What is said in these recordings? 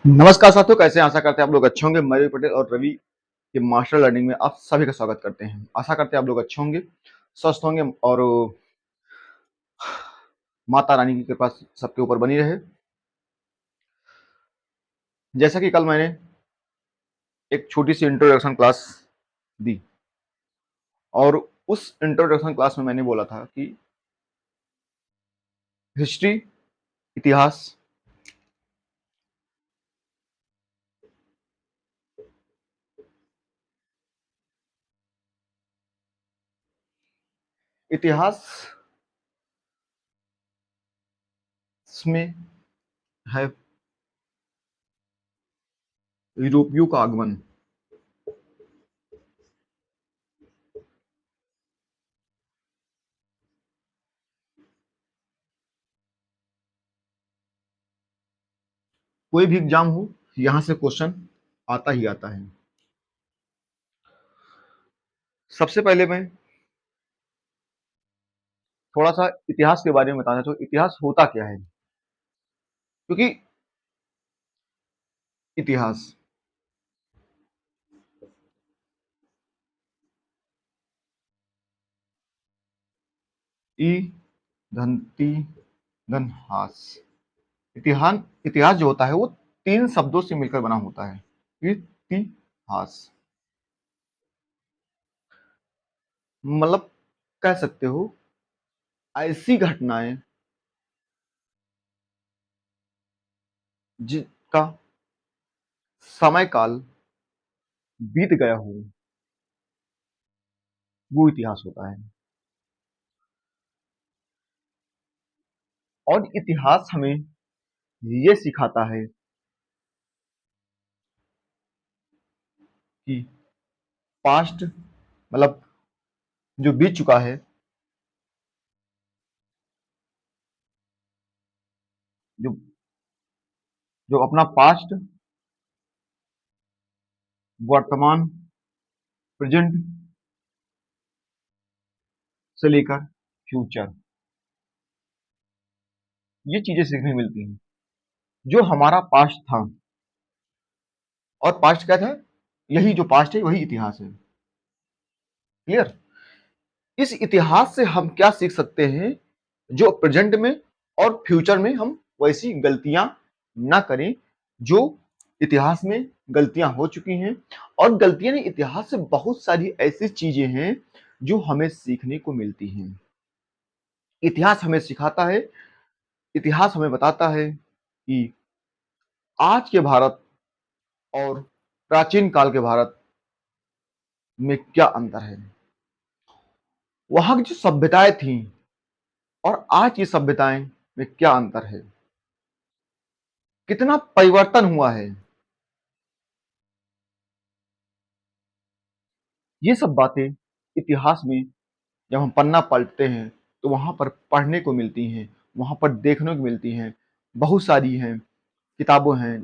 नमस्कार साथियों, कैसे हैं? आशा करते हैं आप लोग अच्छे होंगे। मयूर पटेल और रवि के मास्टर लर्निंग में आप सभी का स्वागत करते हैं। आशा करते हैं आप लोग अच्छे होंगे, स्वस्थ होंगे और माता रानी की कृपा सबके ऊपर बनी रहे। जैसा कि कल मैंने एक छोटी सी इंट्रोडक्शन क्लास दी और उस इंट्रोडक्शन क्लास में मैंने बोला था कि हिस्ट्री, इतिहास, इतिहास में है यूरोपियों का आगमन। कोई भी एग्जाम हो, यहां से क्वेश्चन आता ही आता है। सबसे पहले मैं थोड़ा सा इतिहास के बारे में बताना चाहूँ। इतिहास होता क्या है? क्योंकि इतिहास ई धनती धन हास। इतिहास इतिहास जो होता है वो तीन शब्दों से मिलकर बना होता है। इतिहास मतलब कह सकते हो ऐसी घटनाएं जिनका समय काल बीत गया हो, वो इतिहास होता है। और इतिहास हमें ये सिखाता है कि पास्ट मतलब जो बीत चुका है, जो जो अपना पास्ट, वर्तमान, प्रेजेंट से लेकर फ्यूचर, ये चीजें सीखने मिलती हैं। जो हमारा पास्ट था, और पास्ट क्या था? यही जो पास्ट है वही इतिहास है। क्लियर? इस इतिहास से हम क्या सीख सकते हैं जो प्रेजेंट में और फ्यूचर में हम वैसी गलतियां ना करें जो इतिहास में गलतियां हो चुकी हैं। और गलतियां नहीं, इतिहास से बहुत सारी ऐसी चीजें हैं जो हमें सीखने को मिलती हैं। इतिहास हमें सिखाता है, इतिहास हमें बताता है कि आज के भारत और प्राचीन काल के भारत में क्या अंतर है। वहां की जो सभ्यताएं थी और आज की सभ्यताएं में क्या अंतर है, कितना परिवर्तन हुआ है। ये सब बातें इतिहास में जब हम पन्ना पलटते हैं तो वहां पर पढ़ने को मिलती हैं, वहां पर देखने को मिलती हैं। बहुत सारी हैं, किताबें हैं।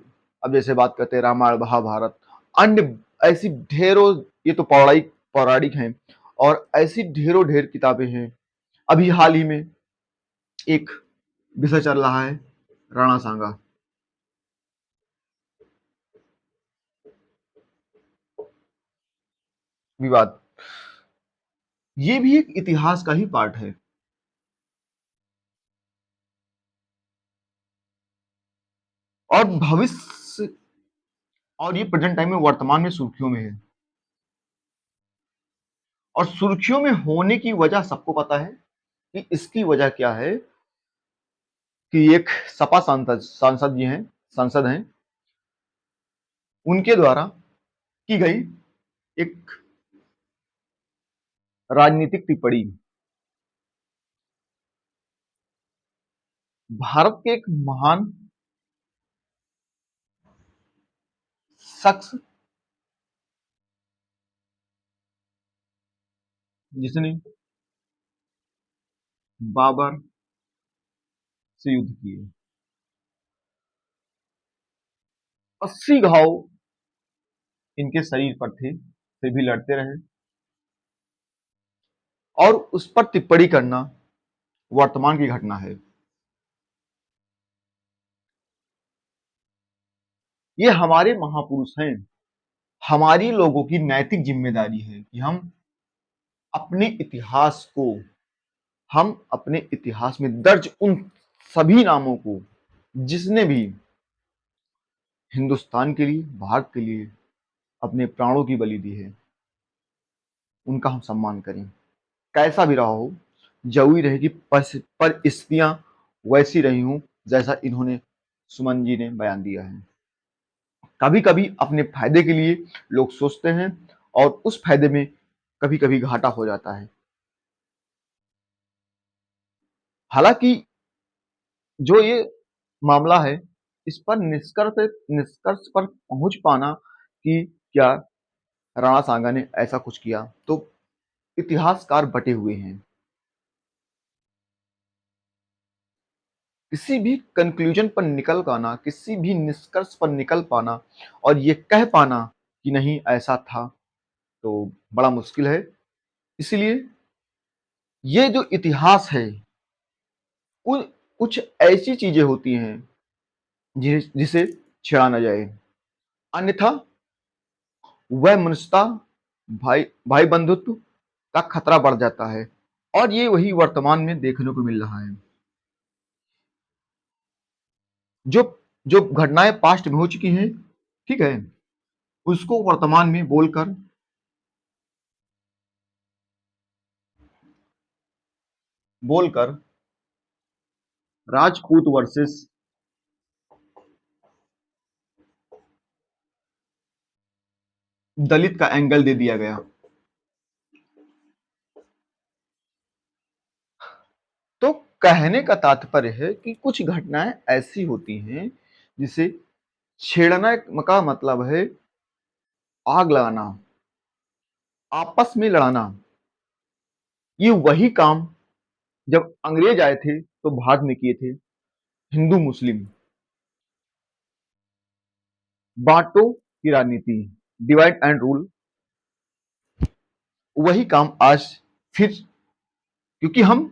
अब जैसे बात करते हैं रामायण, महाभारत, अन्य ऐसी ढेरों, ये तो पौराणिक पौराणिक हैं, और ऐसी ढेरों ढेर किताबें हैं। अभी हाल ही में एक विषय चल रहा है, राणा सांगा विवाद। ये भी एक इतिहास का ही पार्ट है। और भविष्य, और ये प्रेजेंट टाइम में वर्तमान में सुर्खियों में है। और सुर्खियों में होने की वजह सबको पता है कि इसकी वजह क्या है, कि एक सपा सांसद सांसद जी हैं, सांसद हैं, उनके द्वारा की गई एक राजनीतिक टिप्पणी। भारत के एक महान शख्स जिसने बाबर से युद्ध किए, 80 घाव इनके शरीर पर थे, फिर भी लड़ते रहे। और उस पर टिप्पणी करना वर्तमान की घटना है। ये हमारे महापुरुष हैं। हमारी लोगों की नैतिक जिम्मेदारी है कि अपने इतिहास को हम अपने इतिहास में दर्ज उन सभी नामों को जिसने भी हिंदुस्तान के लिए, भारत के लिए अपने प्राणों की बलि दी है, उनका हम सम्मान करें। कैसा भी रहा हो, जरूरी रहे कि परिस्थितियां वैसी रही हूं जैसा इन्होंने, सुमन जी ने बयान दिया है। कभी कभी अपने फायदे के लिए लोग सोचते हैं और उस फायदे में कभी कभी घाटा हो जाता है। हालांकि जो ये मामला है, इस पर निष्कर्ष पर पहुंच पाना कि क्या राणा सांगा ने ऐसा कुछ किया, तो इतिहासकार बटे हुए हैं। किसी भी कंक्लूजन पर निकल पाना, किसी भी निष्कर्ष पर निकल पाना और ये कह पाना कि नहीं ऐसा था, तो बड़ा मुश्किल है। इसलिए ये जो इतिहास है, कुछ ऐसी चीजें होती हैं जिसे छेड़ा ना जाए, अन्यथा वह मनुष्यता, भाई भाई बंधुत्व का खतरा बढ़ जाता है। और ये वही वर्तमान में देखने को मिल रहा है। जो जो घटनाएं पास्ट में हो चुकी हैं, ठीक है, उसको वर्तमान में बोलकर राजपूत वर्सेस दलित का एंगल दे दिया गया। तो कहने का तात्पर्य है कि कुछ घटनाएं ऐसी होती हैं जिसे छेड़ना का मतलब है आग लगाना, आपस में लड़ाना। ये वही काम जब अंग्रेज आए थे तो भारत में किए थे हिंदू मुस्लिम, बांटो की राजनीति, डिवाइड एंड रूल। वही काम आज फिर, क्योंकि हम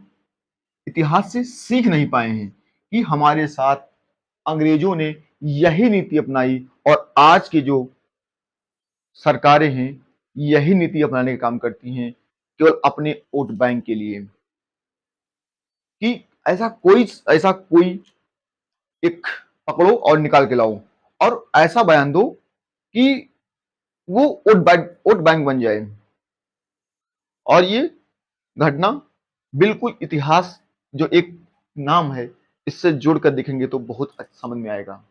इतिहास से सीख नहीं पाए हैं कि हमारे साथ अंग्रेजों ने यही नीति अपनाई और आज की जो सरकारें हैं यही नीति अपनाने का काम करती हैं, केवल अपने वोट बैंक के लिए। कि ऐसा कोई एक पकड़ो और निकाल के लाओ और ऐसा बयान दो कि वो वोट बैंक बन जाए। और ये घटना बिल्कुल इतिहास जो एक नाम है, इससे जोड़कर देखेंगे तो बहुत अच्छा समझ में आएगा।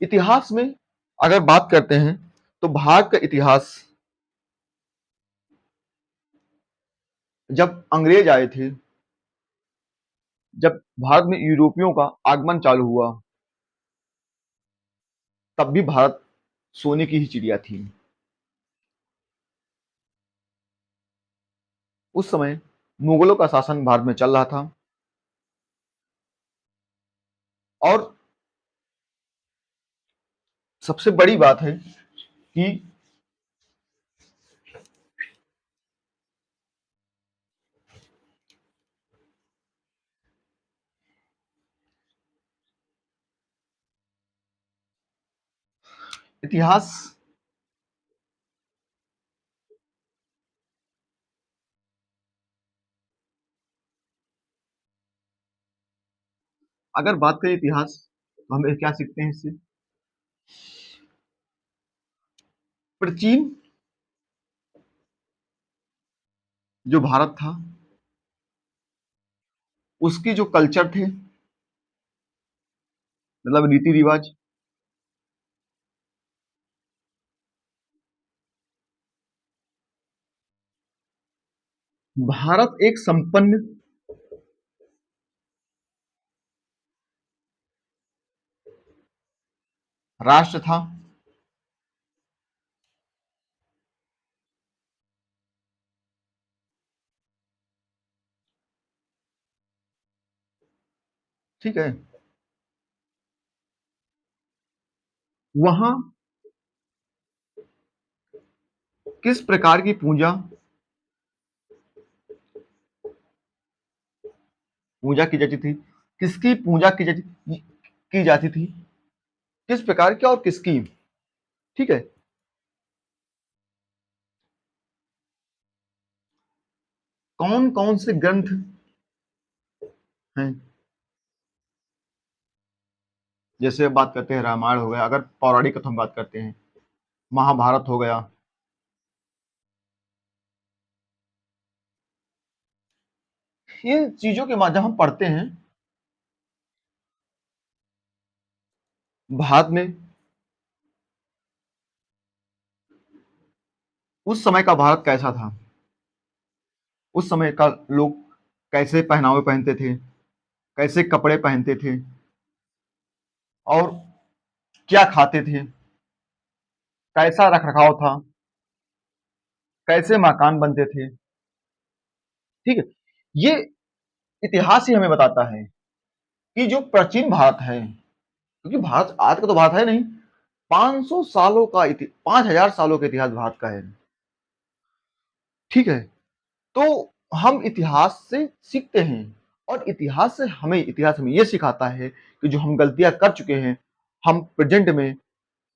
इतिहास में अगर बात करते हैं तो भारत का इतिहास, जब अंग्रेज आए थे, जब भारत में यूरोपियों का आगमन चालू हुआ, तब भी भारत सोने की ही चिड़िया थी। उस समय मुगलों का शासन भारत में चल रहा था और सबसे बड़ी बात है कि इतिहास अगर बात करें इतिहास तो हमें क्या सीखते हैं इससे? प्राचीन जो भारत था, उसकी जो कल्चर थे, मतलब रीति रिवाज, भारत एक संपन्न राष्ट्र था। ठीक है, वहां किस प्रकार की पूजा पूजा की जाती थी, किसकी पूजा की जाती थी, किस प्रकार की और किसकी, ठीक है। कौन कौन से ग्रंथ हैं, जैसे बात करते हैं रामायण हो गया, अगर पौराणिक कथा हम बात करते हैं, महाभारत हो गया, इन चीजों के माध्यम हम पढ़ते हैं भारत में उस समय का भारत कैसा था, उस समय का लोग कैसे पहनावे पहनते थे, कैसे कपड़े पहनते थे, और क्या खाते थे, कैसा रखरखाव था, कैसे मकान बनते थे, ठीक है। ये इतिहास ही हमें बताता है कि जो प्राचीन भारत है, क्योंकि भारत आज का तो भारत है नहीं, 500 सालों का 5000 सालों का इतिहास भारत का है, ठीक है। तो हम इतिहास से सीखते हैं, और इतिहास हमें ये सिखाता है कि जो हम गलतियां कर चुके हैं, हम प्रेजेंट में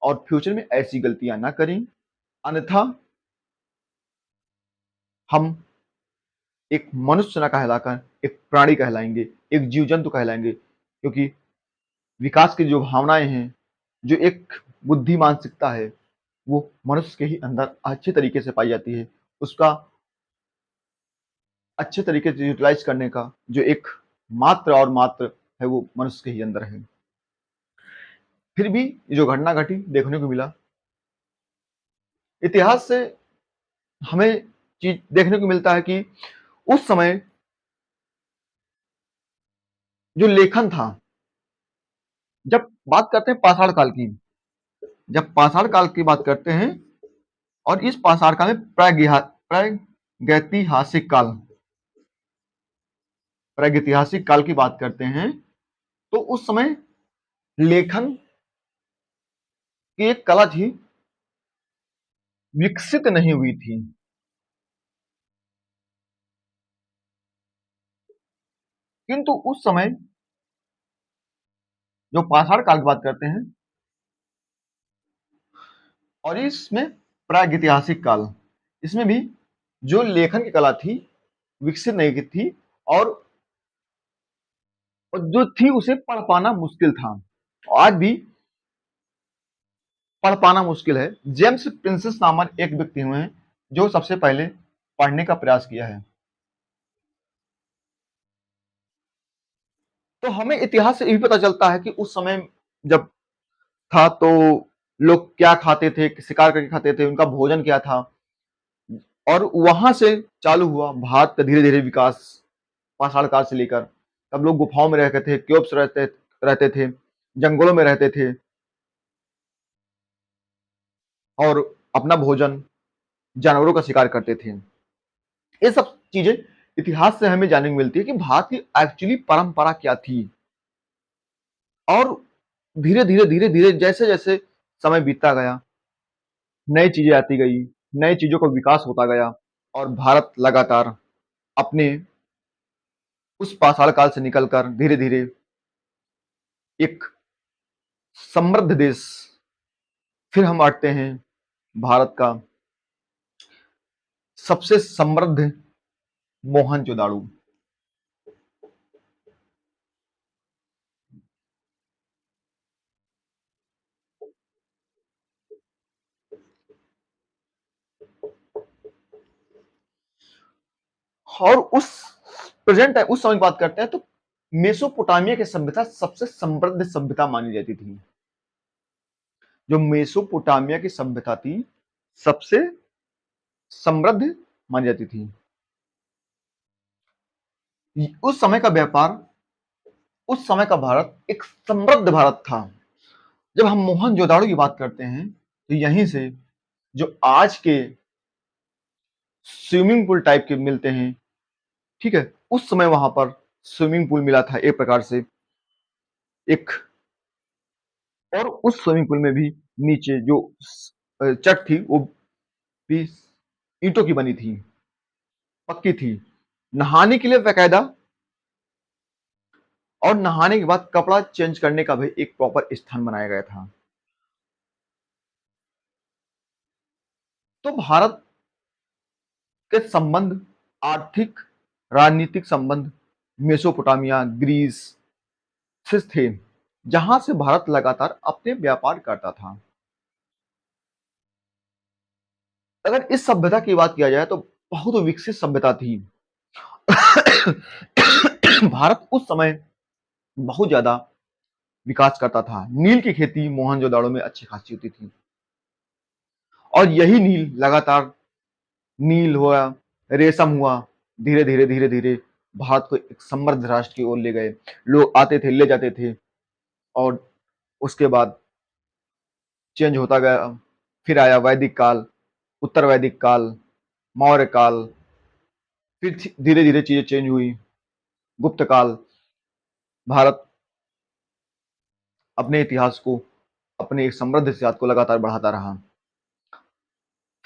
और फ्यूचर में ऐसी गलतियां ना करें, अन्यथा हम एक मनुष्य ना कहलाकर एक प्राणी कहलाएंगे, एक जीव जंतु कहलाएंगे, क्योंकि विकास की जो भावनाएं हैं, जो एक बुद्धि मानसिकता है, वो मनुष्य के ही अंदर अच्छे तरीके से पाई जाती है। उसका अच्छे तरीके से यूटिलाइज करने का जो एक मात्र और मात्र है, वो मनुष्य के ही अंदर है। फिर भी जो घटना घटी देखने को मिला, इतिहास से हमें चीज देखने को मिलता है कि उस समय जो लेखन था, जब बात करते हैं पाषाण काल की, जब पाषाण काल की बात करते हैं, और इस पाषाण काल में प्रागैतिहासिक काल की बात करते हैं, तो उस समय लेखन की एक कला थी, विकसित नहीं हुई थी, किंतु उस समय जो पाषाण काल की बात करते हैं, और इसमें प्रागैतिहासिक काल, इसमें भी जो लेखन की कला थी विकसित नहीं की थी, और जो थी उसे पढ़ पाना मुश्किल था। आज भी पढ़ पाना मुश्किल है। जेम्स प्रिंसेस नामक एक व्यक्ति हुए हैं जो सबसे पहले पढ़ने का प्रयास किया है। तो हमें इतिहास से ये भी पता चलता है कि उस समय जब था तो लोग क्या खाते थे, शिकार करके खाते थे, उनका भोजन क्या था, और वहां से चालू हुआ भारत का धीरे धीरे विकास, पाषाण काल से लेकर। तब लोग गुफाओं में रहते थे, क्योप्स रहते रहते थे, जंगलों में रहते थे, और अपना भोजन जानवरों का शिकार करते थे। ये सब चीजें इतिहास से हमें जानने को मिलती है कि भारत की एक्चुअली परंपरा क्या थी। और धीरे धीरे जैसे जैसे समय बीतता गया, नई चीजें आती गई, नई चीजों का विकास होता गया, और भारत लगातार अपने उस पाषाण काल से निकलकर धीरे धीरे एक समृद्ध देश, फिर हम आते हैं भारत का सबसे समृद्ध मोहनजोदाड़ो। और उस प्रेजेंट है, उस समय की बात करते हैं तो मेसोपोटामिया की सभ्यता सबसे समृद्ध सभ्यता मानी जाती थी। जो मेसोपोटामिया की सभ्यता थी सबसे समृद्ध मानी जाती थी। उस समय का व्यापार, उस समय का भारत एक समृद्ध भारत था। जब हम मोहनजोदाड़ो की बात करते हैं तो यहीं से जो आज के स्विमिंग पूल टाइप के मिलते हैं, ठीक है, उस समय वहां पर स्विमिंग पूल मिला था एक प्रकार से एक। और उस स्विमिंग पूल में भी नीचे जो चट थी वो भी ईंटों की बनी थी, पक्की थी, नहाने के लिए बकायदा, और नहाने के बाद कपड़ा चेंज करने का भी एक प्रॉपर स्थान बनाया गया था। तो भारत के संबंध, आर्थिक राजनीतिक संबंध मेसोपोटामिया, ग्रीस से थे, जहां से भारत लगातार अपने व्यापार करता था। अगर इस सभ्यता की बात किया जाए तो बहुत विकसित सभ्यता थी। भारत उस समय बहुत ज्यादा विकास करता था। नील की खेती मोहनजोदड़ो में अच्छी खासी होती थी, और यही नील लगातार, नील हुआ, रेशम हुआ, धीरे धीरे धीरे धीरे भारत को एक समृद्ध राष्ट्र की ओर ले गए। लोग आते थे, ले जाते थे, और उसके बाद चेंज होता गया। फिर आया वैदिक काल, उत्तर वैदिक काल, मौर्य काल, फिर धीरे धीरे चीजें चेंज हुई। गुप्त काल। भारत अपने इतिहास को, अपने एक समृद्ध इतिहास को लगातार बढ़ाता रहा।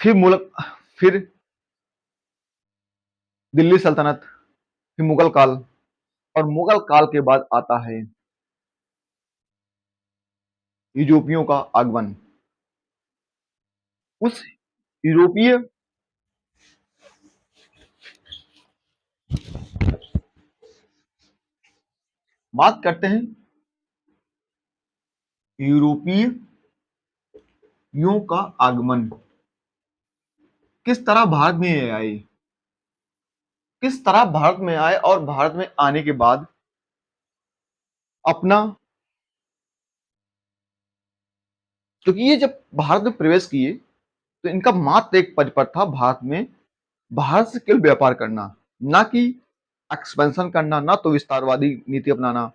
फिर मुल्क, फिर दिल्ली सल्तनत, फिर मुगल काल, और मुगल काल के बाद आता है यूरोपियों का आगमन। उस यूरोपीय बात करते हैं यूरोपीयों का आगमन किस तरह भारत में आए, किस तरह भारत में आए, और भारत में आने के बाद अपना, क्योंकि ये जब भारत में प्रवेश किए तो इनका मात्र एक परिपथ था भारत में, भारत से केवल व्यापार करना, ना कि एक्सपेंशन करना, ना तो विस्तारवादी नीति अपनाना,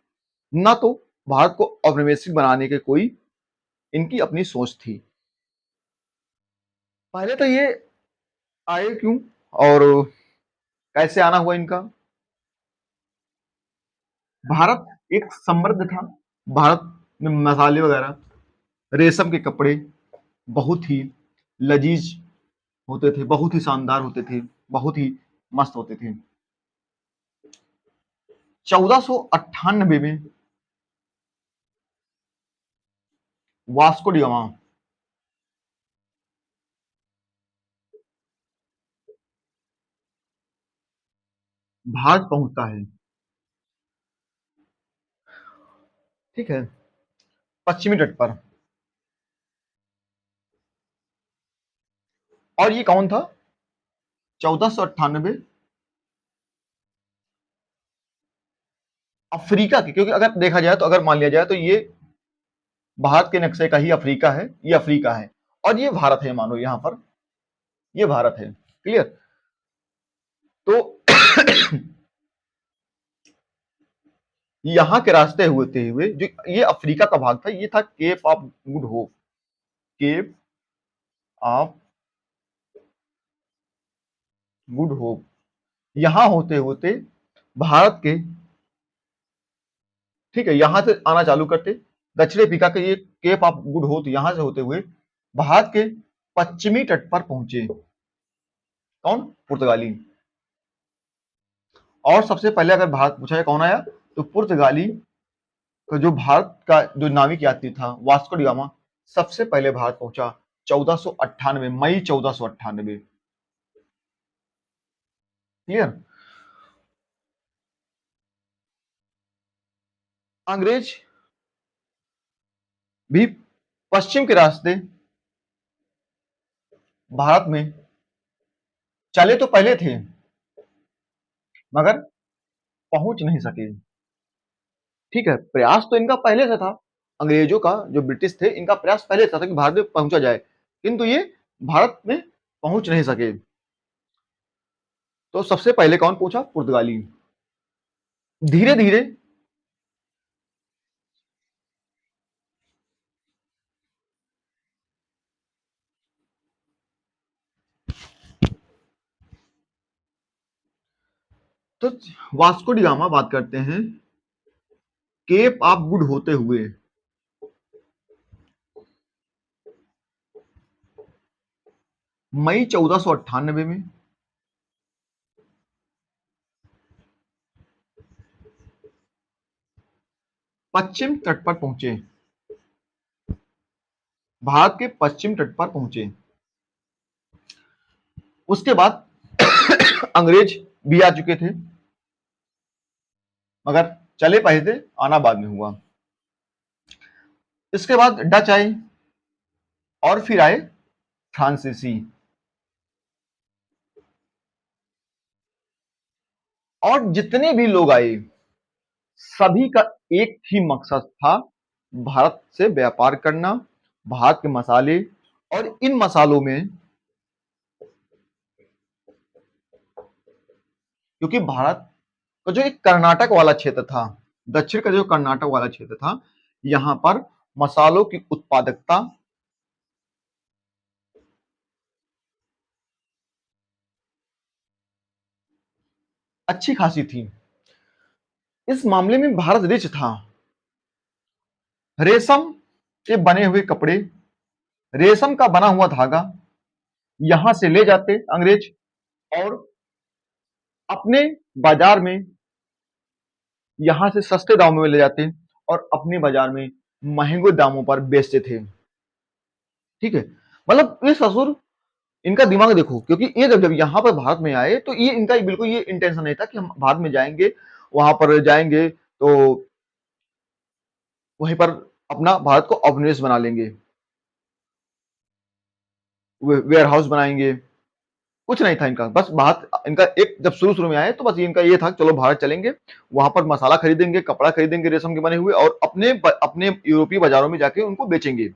ना तो भारत को औपनिवेशिक बनाने के कोई इनकी अपनी सोच थी। पहले तो ये आए क्यों और कैसे आना हुआ इनका। भारत एक समृद्ध था। भारत में मसाले वगैरह, रेशम के कपड़े बहुत ही लजीज होते थे, बहुत ही शानदार होते थे, बहुत ही मस्त होते थे। 1498 में वास्को डी गामा भारत पहुंचता है। ठीक है, पश्चिमी तट पर। और ये कौन था? 1498 अफ्रीका के, क्योंकि अगर देखा जाए तो, अगर मान लिया जाए तो ये भारत के नक्शे का ही अफ्रीका है, ये अफ्रीका है, और ये भारत है, मानो यहां पर ये भारत है। क्लियर? तो यहाँ के रास्ते होते हुए जो ये अफ्रीका का भाग था, ये था Cape of Good Hope. Cape of Good Hope. यहां होते होते भारत के, ठीक है, यहां से आना चालू करते, दक्षिण अफ्रीका के ये केप ऑफ गुड होप, यहां से होते हुए भारत के पश्चिमी तट पर पहुंचे। कौन? पुर्तगाली। और सबसे पहले अगर भारत पूछा जाए कौन आया, तो पुर्तगाली का जो भारत का जो नाविक यात्री था वास्को डी गामा, सबसे पहले भारत पहुंचा 1498, मई 1498। क्लियर? अंग्रेज भी पश्चिम के रास्ते भारत में चले तो पहले थे, मगर पहुंच नहीं सके। ठीक है, प्रयास तो इनका पहले से था, अंग्रेजों का, जो ब्रिटिश थे, इनका प्रयास पहले से था कि भारत में पहुंचा जाए, किंतु ये भारत में पहुंच नहीं सके। तो सबसे पहले कौन पहुंचा? पुर्तगाली। धीरे धीरे तो वास्को डी गामा बात करते हैं केप ऑफ गुड होते हुए मई 1498 में पश्चिम तट पर पहुंचे, भारत के पश्चिम तट पर पहुंचे। उसके बाद अंग्रेज भी आ चुके थे, मगर चले पहले थे, आना बाद में हुआ। इसके बाद डच आए और फिर आए फ्रांसीसी, और जितने भी लोग आए सभी का एक ही मकसद था, भारत से व्यापार करना, भारत के मसाले, और इन मसालों में, क्योंकि भारत का जो एक कर्नाटक वाला क्षेत्र था, दक्षिण का जो कर्नाटक वाला क्षेत्र था, यहां पर मसालों की उत्पादकता अच्छी खासी थी। इस मामले में भारत रिच था। रेशम के बने हुए कपड़े, रेशम का बना हुआ धागा यहां से ले जाते अंग्रेज और अपने बाजार में यहां से सस्ते दामों में ले जाते और अपने बाजार में महंगे दामों पर बेचते थे। ठीक है, मतलब ये ससुर, इनका दिमाग देखो, क्योंकि ये जब यहाँ पर भारत में आए तो ये इनका बिल्कुल ये इंटेंशन नहीं था कि हम भारत में जाएंगे, वहां पर जाएंगे तो वहीं पर अपना भारत को उपनिवेश बना लेंगे, वेयर हाउस बनाएंगे, कुछ नहीं था इनका। बस भारत, इनका एक जब शुरू शुरू में आए तो बस इनका ये था चलो भारत चलेंगे, वहां पर मसाला खरीदेंगे, कपड़ा खरीदेंगे रेशम के बने हुए, और अपने अपने यूरोपीय बाजारों में जाके उनको बेचेंगे।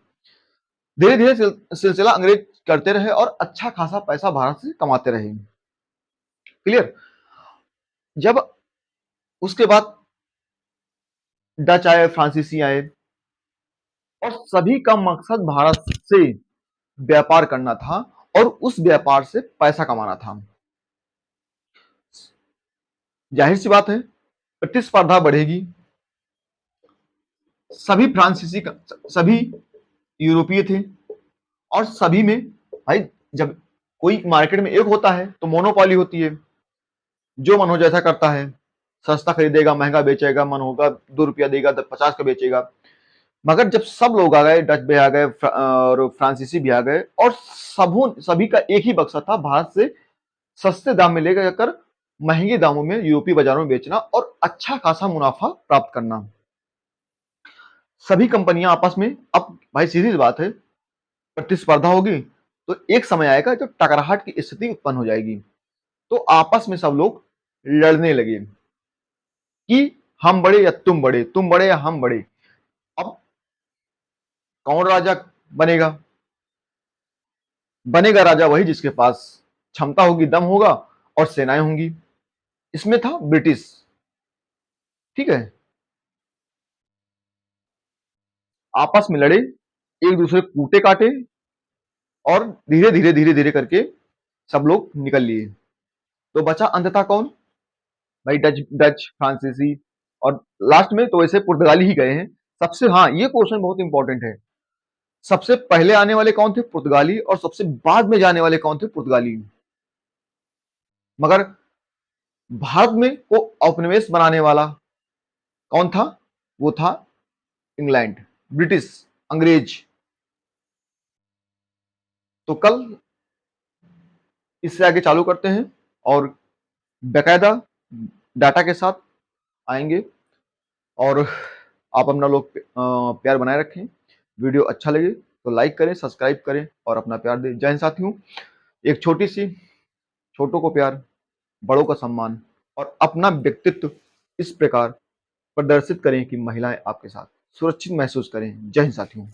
धीरे धीरे सिलसिला अंग्रेज करते रहे और अच्छा खासा पैसा भारत से कमाते रहे। क्लियर। जब उसके बाद डच आए, फ्रांसीसी आए, और सभी का मकसद भारत से व्यापार करना था और उस व्यापार से पैसा कमाना था। जाहिर सी बात है प्रतिस्पर्धा बढ़ेगी। सभी फ्रांसीसी का, सभी यूरोपीय थे, और सभी में भाई जब कोई मार्केट में एक होता है तो मोनोपोली होती है, जो मन हो जैसा करता है, सस्ता खरीदेगा महंगा बेचेगा, मन होगा 2 रुपया देगा 50 का बेचेगा। मगर जब सब लोग आ गए, डच भी आ गए और फ्रांसीसी भी आ गए, और सभी का एक ही मकसद था भारत से सस्ते दाम में ले जाकर महंगे दामों में यूरोपीय बाजारों में बेचना और अच्छा खासा मुनाफा प्राप्त करना। सभी कंपनियां आपस में, अब भाई सीधी बात है, प्रतिस्पर्धा होगी तो एक समय आएगा जब टकराहट की स्थिति उत्पन्न हो जाएगी, तो आपस में सब लोग लड़ने लगे कि हम बड़े या तुम बड़े या हम बड़े। अब कौन राजा बनेगा? बनेगा राजा वही जिसके पास क्षमता होगी, दम होगा और सेनाएं होंगी। इसमें था ब्रिटिश। ठीक है, आपस में लड़े, एक दूसरे को कूटे काटे, और धीरे धीरे करके सब लोग निकल लिए। तो बचा अंततः कौन? भाई डच, फ्रांसीसी, और लास्ट में तो वैसे पुर्तगाली ही गए हैं सबसे। हाँ, ये क्वेश्चन बहुत इंपॉर्टेंट है, सबसे पहले आने वाले कौन थे? पुर्तगाली, और सबसे बाद में जाने वाले कौन थे? पुर्तगाली। मगर भारत में को औपनिवेश बनाने वाला कौन था? वो था इंग्लैंड, ब्रिटिश, अंग्रेज। तो कल इससे आगे चालू करते हैं और बेकायदा डाटा के साथ आएंगे, और आप अपना लोग प्यार बनाए रखें। वीडियो अच्छा लगे तो लाइक करें, सब्सक्राइब करें और अपना प्यार दें। जय हिंद साथियों। एक छोटी सी, छोटों को प्यार, बड़ों का सम्मान, और अपना व्यक्तित्व इस प्रकार प्रदर्शित करें कि महिलाएं आपके साथ सुरक्षित महसूस करें। जय हिंद साथियों।